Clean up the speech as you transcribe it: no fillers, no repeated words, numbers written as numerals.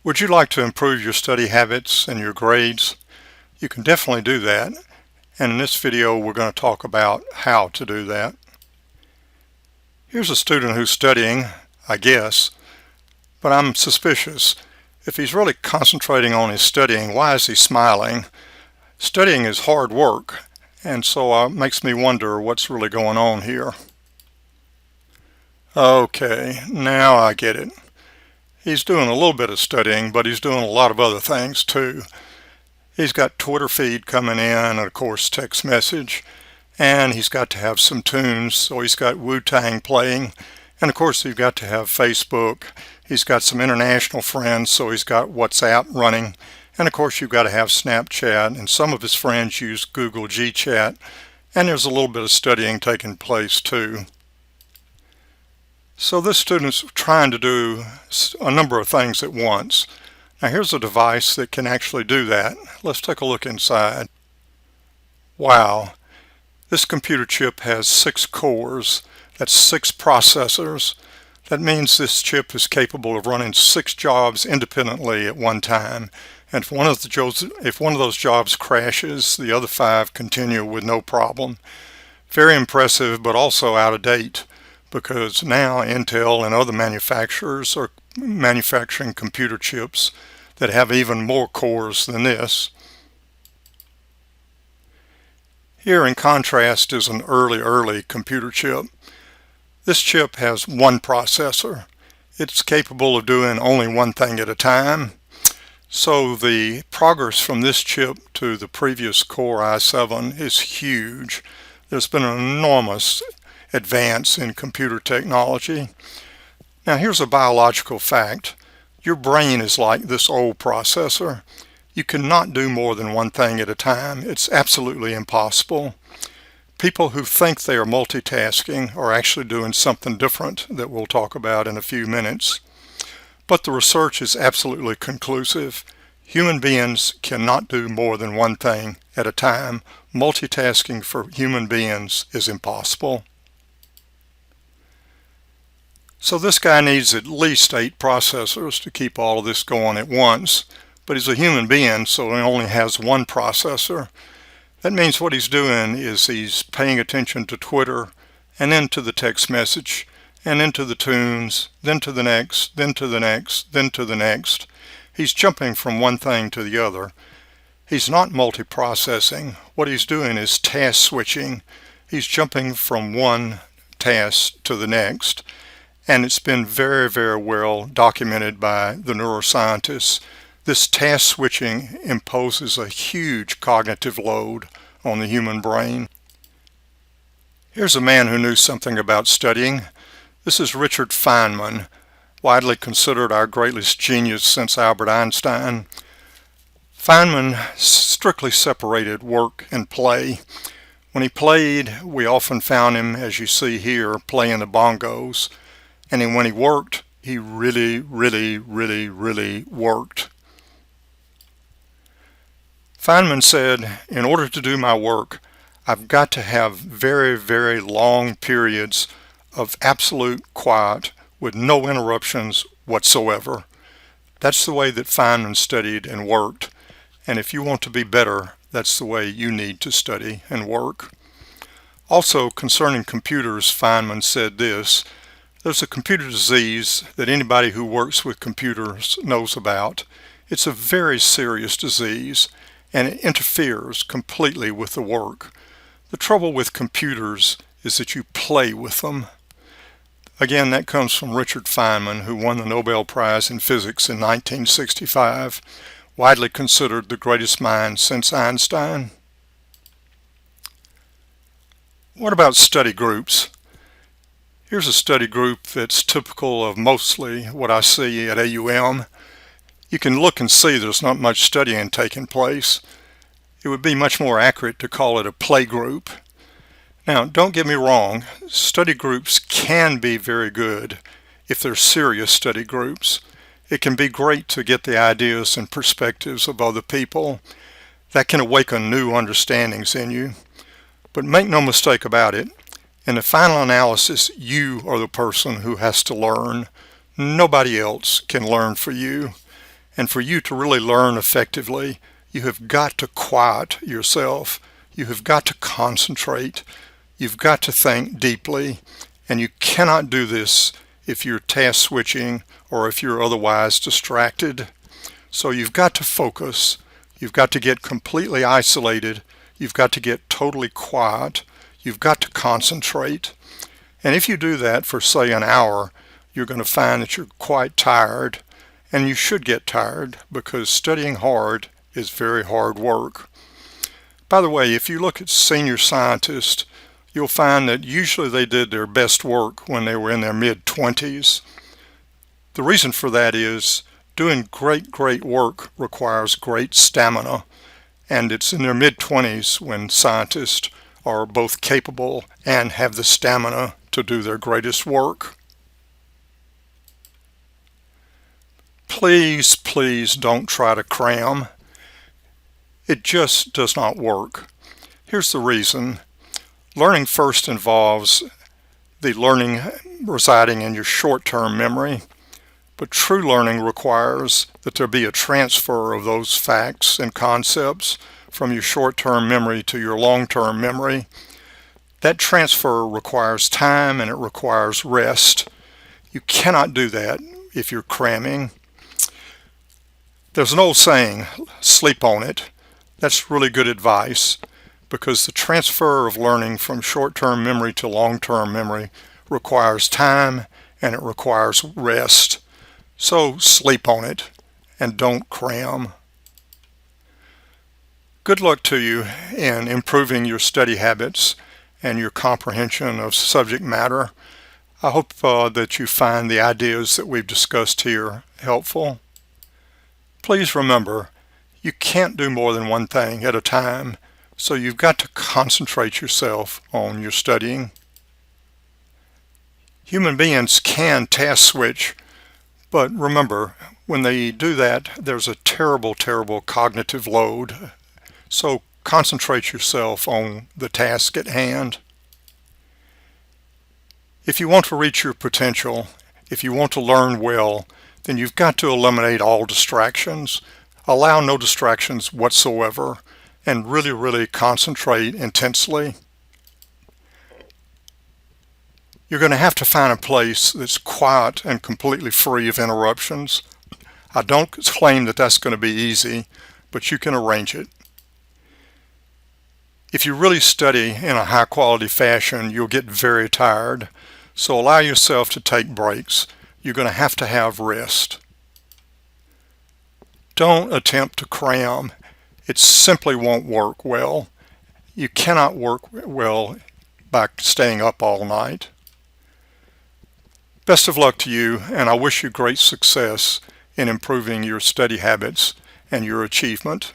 Would you like to improve your study habits and your grades? You can definitely do that, and in this video we're going to talk about how to do that. Here's a student who's studying, I guess, but I'm suspicious. If he's really concentrating on his studying, why is he smiling? Studying is hard work, and so it makes me wonder what's really going on here. Okay, now I get it. He's doing a little bit of studying, but he's doing a lot of other things too. He's got Twitter feed coming in, and of course text message, and he's got to have some tunes, so he's got Wu-Tang playing, and of course he's got to have Facebook. He's got some international friends, so he's got WhatsApp running, and of course you've got to have Snapchat, and some of his friends use Google G-Chat, and there's a little bit of studying taking place too. So this student's trying to do a number of things at once. Now here's a device that can actually do that. Let's take a look inside. Wow, this computer chip has 6 cores. That's 6 processors. That means this chip is capable of running 6 jobs independently at one time. And if one of those jobs crashes, the other 5 continue with no problem. Very impressive, but also out of date, because now Intel and other manufacturers are manufacturing computer chips that have even more cores than this. Here in contrast is an early computer chip. This chip has 1 processor. It's capable of doing only one thing at a time. So the progress from this chip to the previous Core i7 is huge. There's been an enormous advance in computer technology. Now here's a biological fact. Your brain is like this old processor. You cannot do more than one thing at a time. It's absolutely impossible. People who think they are multitasking are actually doing something different that we'll talk about in a few minutes. But the research is absolutely conclusive. Human beings cannot do more than one thing at a time. Multitasking for human beings is impossible. So this guy needs at least 8 processors to keep all of this going at once, but he's a human being, so he only has 1 processor. That means what he's doing is he's paying attention to Twitter, and then to the text message, and then to the tunes, then to the next, then to the next, then to the next. He's jumping from one thing to the other. He's not multiprocessing. What he's doing is task switching. He's jumping from one task to the next. And it's been very well documented by the neuroscientists. This task switching imposes a huge cognitive load on the human brain. Here's a man who knew something about studying. This is Richard Feynman, widely considered our greatest genius since Albert Einstein. Feynman strictly separated work and play. When he played, we often found him, as you see here, playing the bongos. And then when he worked, he really worked. Feynman said, in order to do my work, I've got to have very long periods of absolute quiet with no interruptions whatsoever. That's the way that Feynman studied and worked. And if you want to be better, that's the way you need to study and work. Also, concerning computers, Feynman said this: there's a computer disease that anybody who works with computers knows about. It's a very serious disease, and it interferes completely with the work. The trouble with computers is that you play with them. Again, that comes from Richard Feynman, who won the Nobel Prize in Physics in 1965, widely considered the greatest mind since Einstein. What about study groups? Here's a study group that's typical of mostly what I see at AUM. You can look and see there's not much studying taking place. It would be much more accurate to call it a play group. Now, don't get me wrong, study groups can be very good if they're serious study groups. It can be great to get the ideas and perspectives of other people. That can awaken new understandings in you. But make no mistake about it, in the final analysis, you are the person who has to learn. Nobody else can learn for you. And for you to really learn effectively, you have got to quiet yourself. You have got to concentrate. You've got to think deeply. And you cannot do this if you're task switching or if you're otherwise distracted. So you've got to focus. You've got to get completely isolated. You've got to get totally quiet. You've got to concentrate. And if you do that for, say, an hour, you're going to find that you're quite tired. And you should get tired because studying hard is very hard work. By the way, if you look at senior scientists, you'll find that usually they did their best work when they were in their mid-20s. The reason for that is doing great work requires great stamina, and it's in their mid-20s when scientists are both capable and have the stamina to do their greatest work. Please don't try to cram. It just does not work. Here's the reason. Learning first involves the learning residing in your short-term memory, but true learning requires that there be a transfer of those facts and concepts from your short-term memory to your long-term memory. That transfer requires time and it requires rest. You cannot do that if you're cramming. There's an old saying, sleep on it. That's really good advice because the transfer of learning from short-term memory to long-term memory requires time and it requires rest. So sleep on it and don't cram. Good luck to you in improving your study habits and your comprehension of subject matter. I hope that you find the ideas that we've discussed here helpful. Please remember, you can't do more than one thing at a time, so you've got to concentrate yourself on your studying. Human beings can task switch, but remember, when they do that, there's a terrible cognitive load. So concentrate yourself on the task at hand. If you want to reach your potential, if you want to learn well, then you've got to eliminate all distractions. Allow no distractions whatsoever and really concentrate intensely. You're going to have to find a place that's quiet and completely free of interruptions. I don't claim that that's going to be easy, but you can arrange it. If you really study in a high quality fashion, you'll get very tired. So allow yourself to take breaks. You're going to have rest. Don't attempt to cram. It simply won't work well. You cannot work well by staying up all night. Best of luck to you, and I wish you great success in improving your study habits and your achievement.